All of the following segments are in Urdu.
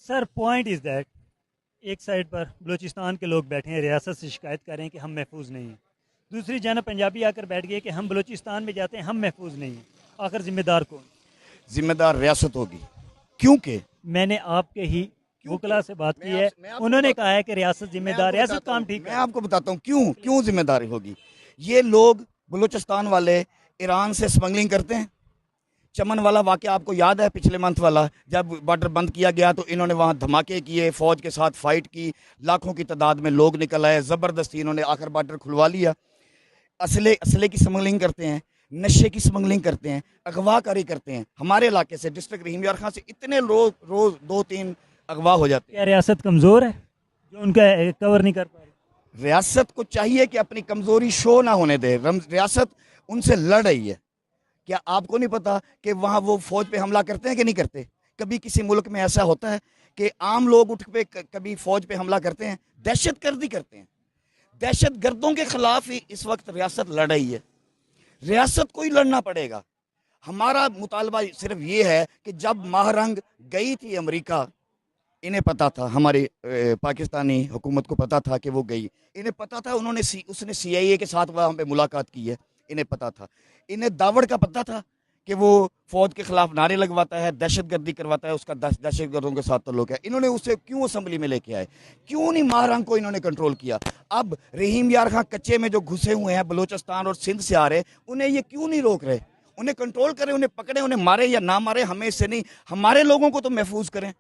سر پوائنٹ از دیٹ ایک سائڈ پر بلوچستان کے لوگ بیٹھے ہیں، ریاست سے شکایت کر رہے ہیں کہ ہم محفوظ نہیں ہیں، دوسری جانب پنجابی آ کر بیٹھ گئے کہ ہم بلوچستان میں جاتے ہیں ہم محفوظ نہیں ہیں۔ آخر ذمہ دار کون؟ ذمہ دار ریاست ہوگی، کیونکہ میں نے آپ کے ہی وکلا سے بات کی ہے، انہوں نے کہا ہے کہ ریاست ذمہ دار، ریاست کام ٹھیک میں ہے۔ آپ کو بتاتا ہوں کیوں ذمہ داری ہوگی۔ یہ لوگ بلوچستان والے ایران سے سمگلنگ کرتے ہیں۔ چمن والا واقعہ آپ کو یاد ہے، پچھلے منتھ والا، جب بارڈر بند کیا گیا تو انہوں نے وہاں دھماکے کیے، فوج کے ساتھ فائٹ کی، لاکھوں کی تعداد میں لوگ نکل آئے، زبردستی انہوں نے آخر بارڈر کھلوا لیا۔ اسلحے کی سمگلنگ کرتے ہیں، نشے کی سمگلنگ کرتے ہیں، اغوا کاری کرتے ہیں۔ ہمارے علاقے سے ڈسٹرکٹ رحیم یار خان سے اتنے روز 2-3 اغوا ہو جاتے ہیں۔ کیا ریاست کمزور ہے جو ان کا کور نہیں کر پا رہی؟ ریاست کو چاہیے کہ اپنی کمزوری شو نہ ہونے دے۔ ریاست ان سے لڑ رہی ہے۔ کیا آپ کو نہیں پتا کہ وہاں وہ فوج پہ حملہ کرتے ہیں کہ نہیں کرتے؟ کبھی کسی ملک میں ایسا ہوتا ہے کہ عام لوگ اٹھ پہ کبھی فوج پہ حملہ کرتے ہیں؟ دہشت گردی کرتے ہیں۔ دہشت گردوں کے خلاف ہی اس وقت ریاست لڑ رہی ہے۔ ریاست کو ہی لڑنا پڑے گا۔ ہمارا مطالبہ صرف یہ ہے کہ جب ماہ رنگ گئی تھی امریکہ، انہیں پتا تھا، ہماری پاکستانی حکومت کو پتا تھا کہ وہ گئی، انہیں پتا تھا، اس نے سی آئی اے کے ساتھ وہاں پہ ملاقات کی ہے، انہیں پتا تھا، انہیں داوڑ کا پتا تھا کہ وہ فوج کے خلاف نعرے لگواتا ہے، دہشت گردی کرواتا ہے، اس کا دہشت گردوں کے ساتھ تعلق ہے۔ انہوں نے اسے کیوں اسمبلی میں لے کے آئے؟ کیوں نہیں ماہ رنگ کو انہوں نے کنٹرول کیا؟ اب رحیم یار خان کچے میں جو گھسے ہوئے ہیں بلوچستان اور سندھ سے آ رہے، انہیں یہ کیوں نہیں روک رہے؟ انہیں کنٹرول کریں، انہیں پکڑیں، انہیں مارے یا نہ مارے، ہمیں اس سے نہیں، ہمارے لوگوں کو تو محفوظ کریں۔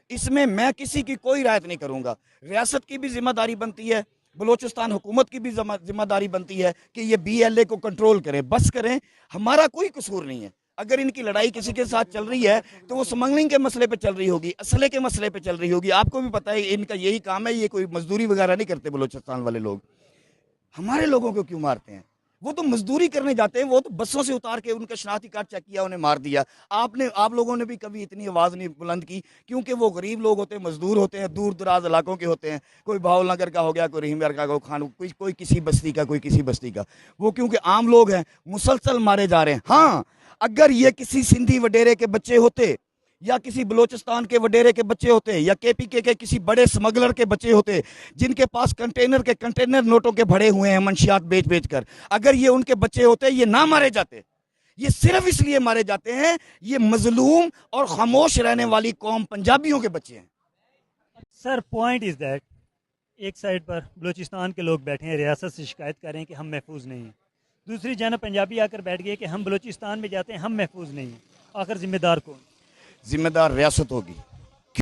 اس میں میں کسی کی کوئی رعایت نہیں کروں گا۔ ریاست کی بھی ذمہ داری بنتی ہے، بلوچستان حکومت کی بھی ذمہ داری بنتی ہے کہ یہ بی ایل اے کو کنٹرول کریں، بس کریں۔ ہمارا کوئی قصور نہیں ہے۔ اگر ان کی لڑائی کسی کے ساتھ چل رہی ہے تو وہ سمگلنگ کے مسئلے پہ چل رہی ہوگی، اسلحے کے مسئلے پہ چل رہی ہوگی۔ آپ کو بھی پتہ ہے ان کا یہی کام ہے، یہ کوئی مزدوری وغیرہ نہیں کرتے بلوچستان والے لوگ۔ ہمارے لوگوں کو کیوں مارتے ہیں؟ وہ تو مزدوری کرنے جاتے ہیں، وہ تو بسوں سے اتار کے ان کا شناختی کارڈ چیک کیا، انہیں مار دیا۔ آپ لوگوں نے بھی کبھی اتنی آواز نہیں بلند کی، کیونکہ وہ غریب لوگ ہوتے ہیں، مزدور ہوتے ہیں، دور دراز علاقوں کے ہوتے ہیں۔ کوئی بھاول نگر کا ہو گیا، کوئی رحیم یار کا، کوئی کسی بستی کا، کوئی کسی بستی کا۔ وہ کیونکہ عام لوگ ہیں، مسلسل مارے جا رہے ہیں۔ ہاں، اگر یہ کسی سندھی وڈیرے کے بچے ہوتے، یا کسی بلوچستان کے وڈیرے کے بچے ہوتے، یا کے پی کے کسی بڑے سمگلر کے بچے ہوتے، جن کے پاس کنٹینر نوٹوں کے بھرے ہوئے ہیں منشیات بیچ کر، اگر یہ ان کے بچے ہوتے، یہ نہ مارے جاتے۔ یہ صرف اس لیے مارے جاتے ہیں، یہ مظلوم اور خاموش رہنے والی قوم پنجابیوں کے بچے ہیں۔ سر پوائنٹ از دیٹ ایک سائڈ پر بلوچستان کے لوگ بیٹھے ہیں، ریاست سے شکایت کر رہے ہیں کہ ہم محفوظ نہیں ہیں، دوسری جانب پنجابی آ کر بیٹھ گئے کہ ہم بلوچستان میں جاتے ہیں ہم محفوظ نہیں ہیں۔ آخر ذمہ دار کون؟ ذمہ دار ریاست ہوگی،